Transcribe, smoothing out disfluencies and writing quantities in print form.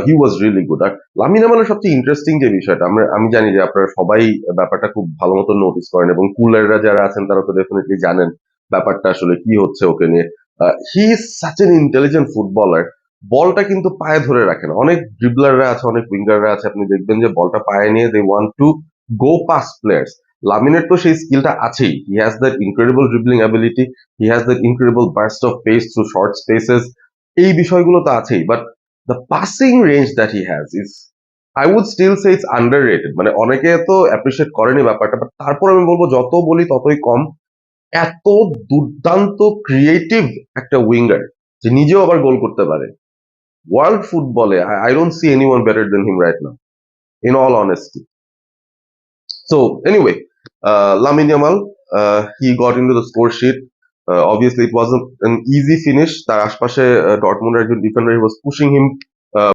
He was really good. আর Lamine ইয়ামালের সবচেয়ে ইন্টারেস্টিং যে বিষয়টা, আমি জানি যে আপনারা সবাই ব্যাপারটা খুব ভালো মতো নোটিস করেন এবং কুলাররা যারা আছেন তারা তো ডেফিনেটলি জানেন ব্যাপারটা আসলে কি হচ্ছে ওকে নিয়ে। He is such N intelligent footballer. বলটা কিন্তু পায়ে ধরে রাখেন। অনেক ড্রিবলাররা আছে, অনেক উইঙ্গাররা আছে, আপনি দেখবেন যে বলটা পায়ে নিয়ে they want to go pass players. লামিনের তো সেই স্কিলটা আছেই। He has that incredible dribbling ability, he has that incredible burst of pace through short spaces. এই বিষয়গুলো তো আছেই, but the passing range that he has is, I would still say it's underrated. মানে অনেকে তো অ্যাপ্রিশিয়েট করেনি ব্যাপারটা, but তারপর আমি বলবো যত বলি ততই কম। এত দুর্দান্ত ক্রিয়েটিভ একটা উইঙ্গার যে নিজেও আবার গোল করতে পারে ওয়ার্ল্ড ফুটবলে। I don't see anyone better then him right now, in all honesty. So anyway, Lamine Yamal, he got into the score sheet. Obviously, it wasn't an easy finish. তার আশপাশে ডটমুন্ডের একজন defender, he was pushing him